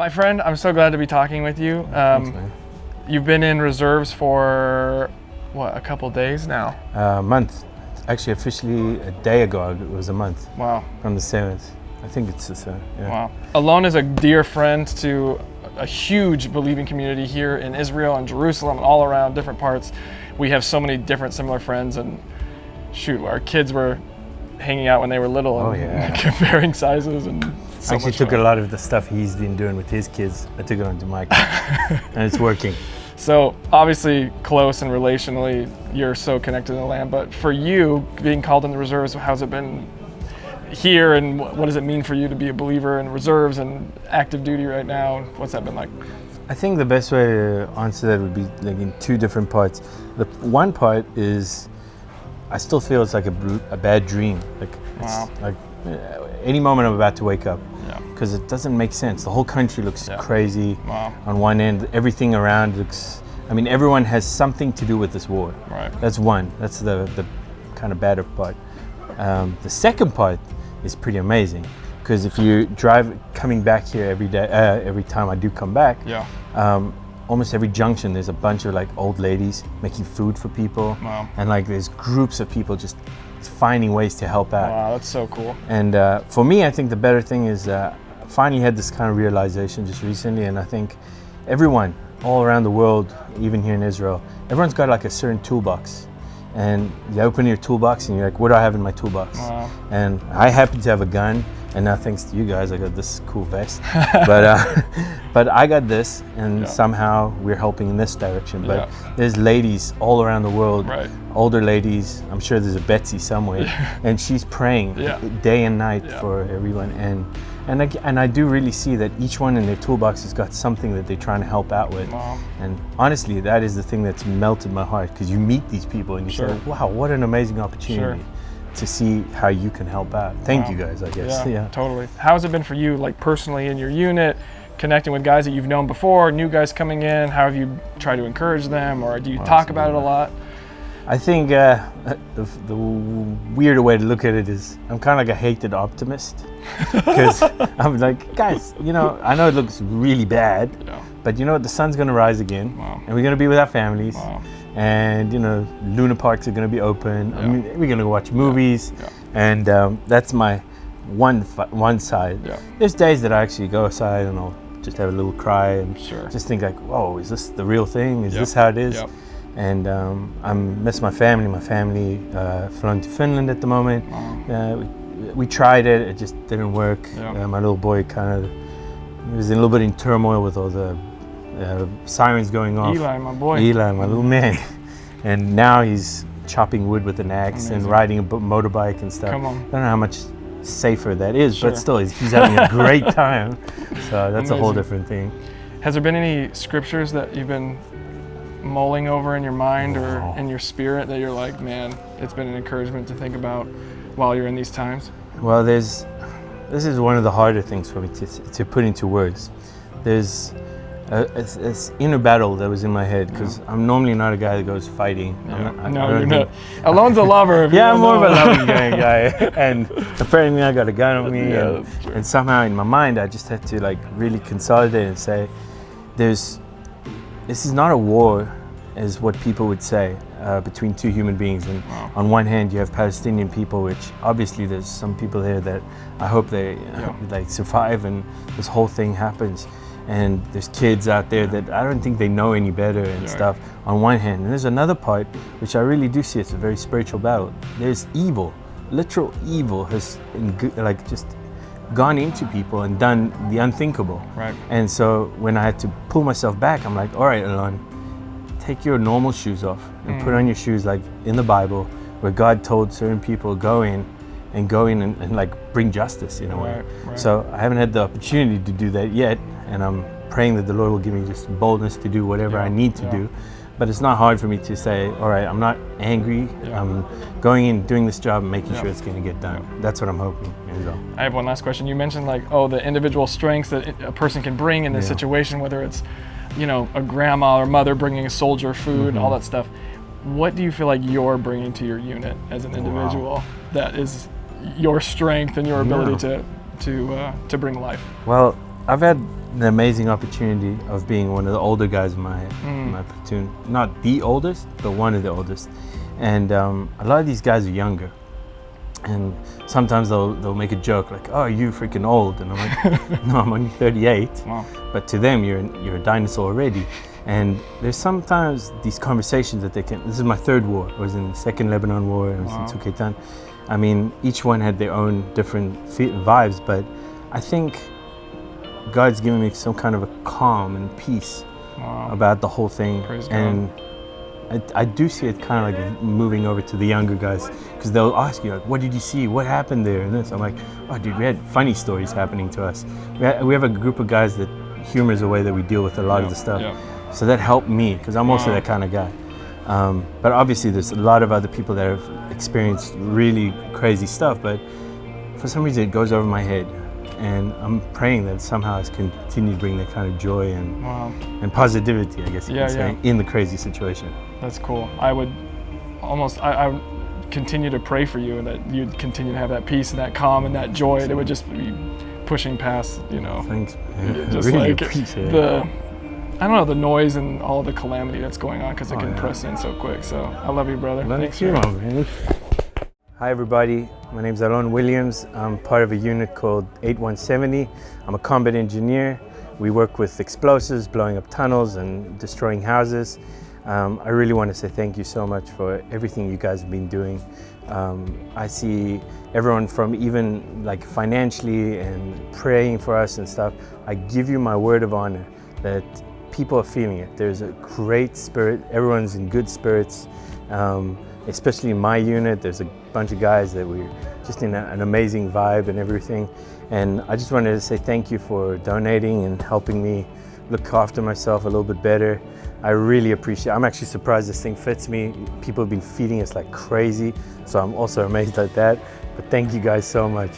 My friend, I'm so glad to be talking with you. Thanks, man. You've been in reserves for, what, a couple days now? A month. Actually, officially a day ago, it was a month. Wow. From the 7th. I think it's the 7th, yeah. Wow. Alon is a dear friend to a huge believing community here in Israel and Jerusalem and all around different parts. We have so many different similar friends, and shoot, our kids were hanging out when they were little and comparing sizes and so I actually took a lot of the stuff he's been doing with his kids. I took it onto my kids, and it's working. So obviously close and relationally, you're so connected to the land, but for you, being called in the reserves, how's it been here, and what does it mean for you to be a believer in reserves and active duty right now? What's that been like? I think the best way to answer that would be like in two different parts. The one part is I still feel it's like a bad dream. Like it's like any moment I'm about to wake up, because it doesn't make sense. The whole country looks crazy. On one end, everything around looks. I mean, everyone has something to do with this war. Right. That's one. That's the kind of badder part. The second part is pretty amazing, because if you drive coming back here every day, every time I do come back, almost every junction there's a bunch of like old ladies making food for people, and like there's groups of people just finding ways to help out. Wow, that's so cool. And for me, I think the better thing is I finally had this kind of realization just recently, and I think everyone all around the world, even here in Israel, everyone's got like a certain toolbox. And you open your toolbox and you're like, what do I have in my toolbox? And I happen to have a gun, and now thanks to you guys I got this cool vest. But I got this, and somehow we're helping in this direction. But there's ladies all around the world, older ladies. I'm sure there's a Betsy somewhere, and she's praying day and night for everyone. And I do really see that each one in their toolbox has got something that they're trying to help out with. And honestly, that is the thing that's melted my heart, because you meet these people and you say, wow, what an amazing opportunity to see how you can help out. Thank you guys, I guess. Yeah, totally. How has it been for you, like personally in your unit, connecting with guys that you've known before, new guys coming in? How have you tried to encourage them, or do you talk about it a lot? I think the weirder way to look at it is I'm kind of like a hated optimist, because I'm like, guys, you know, I know it looks really bad, but you know what, the sun's going to rise again, and we're going to be with our families, and you know, Luna Parks are going to be open. I mean, we're going to watch movies, and that's my one side. There's days that I actually go aside and I'll just have a little cry and just think like, whoa, is this the real thing? Is this how it is? And I miss my family. My family flown to Finland at the moment. We tried it, it just didn't work. My little boy he was a little bit in turmoil with all the sirens going off. Eli, my boy. Eli, my little man. And now he's chopping wood with an axe and riding a motorbike and stuff. I don't know how much safer that is, but still, he's having a great time. So that's a whole different thing. Has there been any scriptures that you've been mulling over in your mind or in your spirit that you're like, man, it's been an encouragement to think about while you're in these times? Well, this is one of the harder things for me to put into words. There's this inner battle that was in my head, because I'm normally not a guy that goes fighting. You're not. Alon's a lover. I'm more of a loving guy, and apparently I got a gun on me, and somehow in my mind I just had to like really consolidate and say, this is not a war, as what people would say, between two human beings. And on one hand, you have Palestinian people, which obviously there's some people there that I hope they like survive and this whole thing happens. And there's kids out there that I don't think they know any better and stuff on one hand. And there's another part, which I really do see it's a very spiritual battle. There's evil, literal evil has like just gone into people and done the unthinkable. And so when I had to pull myself back, I'm like, all right, Alon, take your normal shoes off and put on your shoes like in the Bible, where God told certain people go in and like bring justice in a way. So I haven't had the opportunity to do that yet, and I'm praying that the Lord will give me just boldness to do whatever I need to do. But it's not hard for me to say, all right, I'm not angry. I'm going in, doing this job, and making sure it's going to get done. That's what I'm hoping. I have one last question. You mentioned like, the individual strengths that a person can bring in this situation, whether it's, you know, a grandma or mother bringing a soldier food, all that stuff. What do you feel like you're bringing to your unit as an individual that is your strength and your ability to bring life? Well, I've had an amazing opportunity of being one of the older guys in my platoon. Not the oldest, but one of the oldest. And a lot of these guys are younger. And sometimes they'll make a joke like, "Oh, you freaking old," and I'm like, "No, I'm only 38." Wow. But to them, you're a dinosaur already. And there's sometimes these conversations that they can. This is my third war. I was in the second Lebanon war. I was in Tukaitan. I mean, each one had their own different vibes, but I think God's given me some kind of a calm and peace about the whole thing. Praise God. And I do see it kind of like moving over to the younger guys, because they'll ask you like, "What did you see? What happened there?" And this, I'm like, "Oh, dude, we had funny stories happening to us." We have a group of guys that humor is a way that we deal with a lot of the stuff. Yeah. So that helped me, because I'm also that kind of guy. But obviously, there's a lot of other people that have experienced really crazy stuff. But for some reason, it goes over my head, and I'm praying that somehow it's continued to bring that kind of joy and positivity, I guess you could say, in the crazy situation. That's cool. I would continue to pray for you, and that you'd continue to have that peace and that calm and that joy. And it would just be pushing past, Thanks, man. just really like appreciate the, I don't know, the noise and all the calamity that's going on, because it can press in so quick. So I love you, brother. Thanks, man. Hi, everybody. My name's Alon Williams. I'm part of a unit called 8170. I'm a combat engineer. We work with explosives, blowing up tunnels and destroying houses. I really want to say thank you so much for everything you guys have been doing. I see everyone from even like financially and praying for us and stuff. I give you my word of honor that people are feeling it. There's a great spirit. Everyone's in good spirits. Especially in my unit, there's a bunch of guys that we're just in an amazing vibe and everything. And I just wanted to say thank you for donating and helping me look after myself a little bit better. I really appreciate it. I'm actually surprised this thing fits me. People have been feeding us like crazy, so I'm also amazed at that. But thank you guys so much.